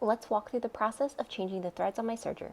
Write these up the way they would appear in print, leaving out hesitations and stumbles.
let's walk through the process of changing the threads on my serger.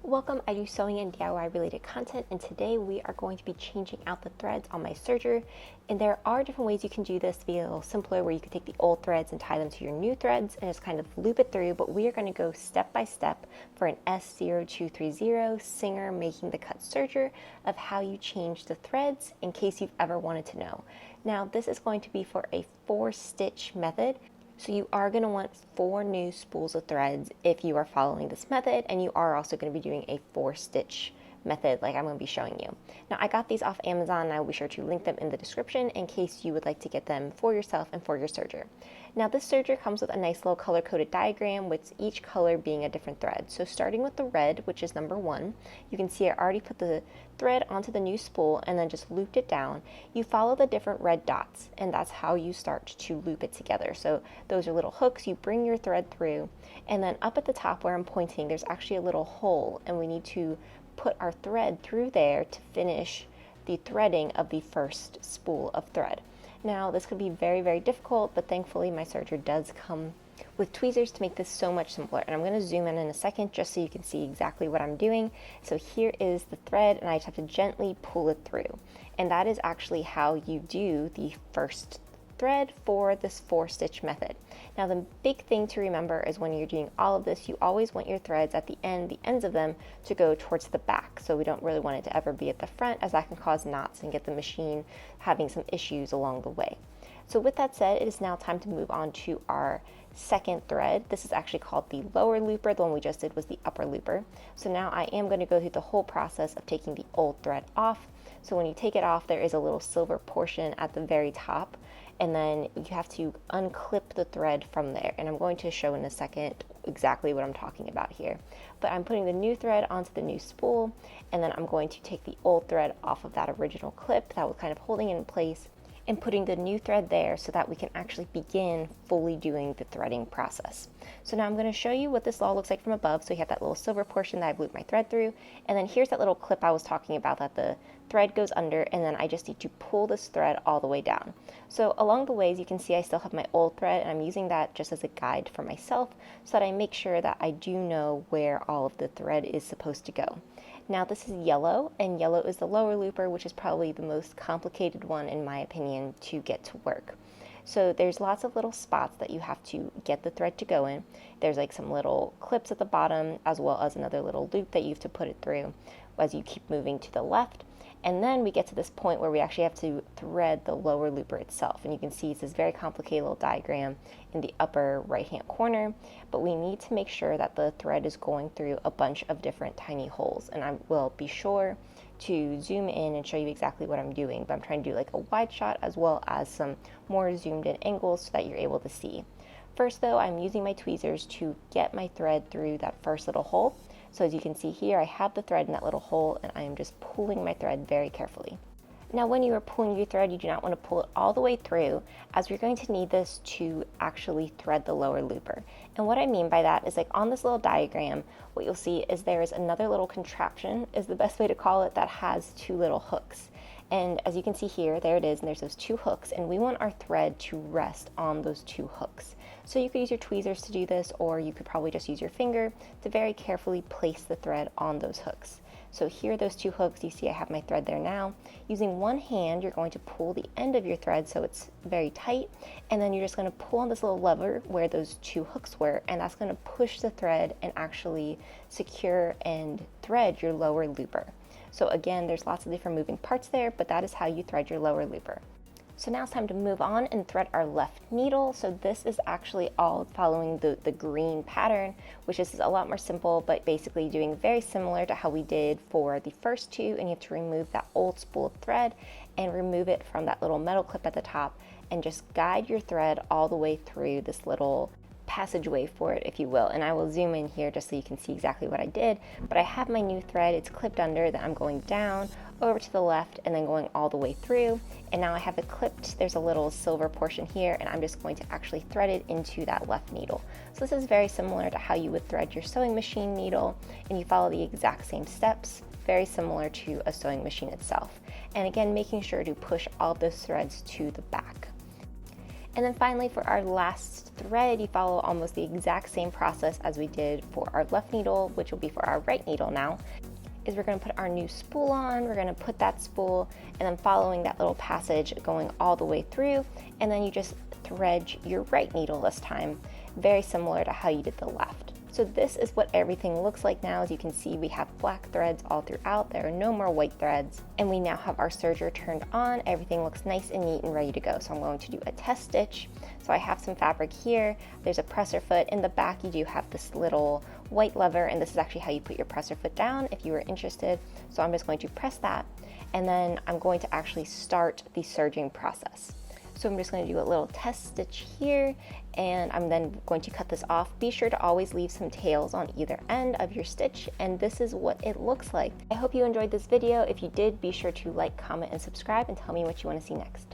Welcome, I do sewing and DIY related content, and today we are going to be changing out the threads on my serger. And there are different ways you can do this to be a little simpler, where you can take the old threads and tie them to your new threads and just kind of loop it through, but we are going to go step by step for an S0230 Singer Making the Cut serger of how you change the threads in case you've ever wanted to know. Now this is going to be for a 4-stitch method. So you are going to want 4 new spools of threads if you are following this method, and you are also going to be doing a 4-stitch method like I'm going to be showing you. Now I got these off Amazon, and I will be sure to link them in the description in case you would like to get them for yourself and for your serger. Now this serger comes with a nice little color-coded diagram with each color being a different thread. So starting with the red, which is number 1, you can see I already put the thread onto the new spool and then just looped it down. You follow the different red dots, and that's how you start to loop it together. So those are little hooks, you bring your thread through, and then up at the top where I'm pointing, there's actually a little hole, and we need to put our thread through there to finish the threading of the first spool of thread. Now this could be very, very difficult, but thankfully my serger does come with tweezers to make this so much simpler. And I'm going to zoom in a second just so you can see exactly what I'm doing. So here is the thread, and I just have to gently pull it through. And that is actually how you do the first thread for this 4-stitch method. Now the big thing to remember is when you're doing all of this, you always want your threads at the ends of them to go towards the back. So we don't really want it to ever be at the front, as that can cause knots and get the machine having some issues along the way. So with that said, it is now time to move on to our second thread. This is actually called the lower looper. The one we just did was the upper looper. So now I am going to go through the whole process of taking the old thread off. So when you take it off, there is a little silver portion at the very top, and then you have to unclip the thread from there. And I'm going to show in a second exactly what I'm talking about here. But I'm putting the new thread onto the new spool, and then I'm going to take the old thread off of that original clip that was kind of holding it in place, and putting the new thread there so that we can actually begin fully doing the threading process. So now I'm going to show you what this all looks like from above. So you have that little silver portion that I've looped my thread through, and then here's that little clip I was talking about that the thread goes under, and then I just need to pull this thread all the way down. So along the ways, you can see I still have my old thread, and I'm using that just as a guide for myself so that I make sure that I do know where all of the thread is supposed to go. Now this is yellow, and yellow is the lower looper, which is probably the most complicated one in my opinion to get to work. So there's lots of little spots that you have to get the thread to go in. There's like some little clips at the bottom, as well as another little loop that you have to put it through as you keep moving to the left. And then we get to this point where we actually have to thread the lower looper itself. And you can see it's this very complicated little diagram in the upper right-hand corner. But we need to make sure that the thread is going through a bunch of different tiny holes. And I will be sure to zoom in and show you exactly what I'm doing. But I'm trying to do like a wide shot as well as some more zoomed in angles so that you're able to see. First though, I'm using my tweezers to get my thread through that first little hole. So as you can see here, I have the thread in that little hole, and I am just pulling my thread very carefully. Now when you are pulling your thread, you do not want to pull it all the way through, as we're going to need this to actually thread the lower looper. And what I mean by that is, like on this little diagram, what you'll see is there is another little contraption, is the best way to call it, that has 2 little hooks. And as you can see here, there it is, and there's those 2 hooks, and we want our thread to rest on those 2 hooks. So you could use your tweezers to do this, or you could probably just use your finger to very carefully place the thread on those hooks. So here are those 2 hooks. You see I have my thread there now. Using one hand, you're going to pull the end of your thread so it's very tight, and then you're just going to pull on this little lever where those 2 hooks were, and that's going to push the thread and actually secure and thread your lower looper. So again, there's lots of different moving parts there, but that is how you thread your lower looper. So now it's time to move on and thread our left needle. So this is actually all following the green pattern, which is a lot more simple, but basically doing very similar to how we did for the first 2, and you have to remove that old spool of thread and remove it from that little metal clip at the top, and just guide your thread all the way through this little passageway for it, if you will. And I will zoom in here just so you can see exactly what I did. But I have my new thread, it's clipped under, that I'm going down over to the left and then going all the way through. And now I have it clipped, there's a little silver portion here, and I'm just going to actually thread it into that left needle. So this is very similar to how you would thread your sewing machine needle, and you follow the exact same steps, very similar to a sewing machine itself. And again, making sure to push all those threads to the back. And then finally, for our last thread, you follow almost the exact same process as we did for our left needle, which will be for our right needle now, is we're going to put our new spool on, we're going to put that spool, and then following that little passage going all the way through, and then you just thread your right needle this time, very similar to how you did the left. So this is what everything looks like now. As you can see, we have black threads all throughout. There are no more white threads. And we now have our serger turned on. Everything looks nice and neat and ready to go. So I'm going to do a test stitch. So I have some fabric here. There's a presser foot. In the back, you do have this little white lever, and this is actually how you put your presser foot down if you were interested. So I'm just going to press that, and then I'm going to actually start the serging process. So I'm just going to do a little test stitch here, and I'm then going to cut this off. Be sure to always leave some tails on either end of your stitch, and this is what it looks like. I hope you enjoyed this video. If you did, be sure to like, comment, and subscribe, and tell me what you want to see next.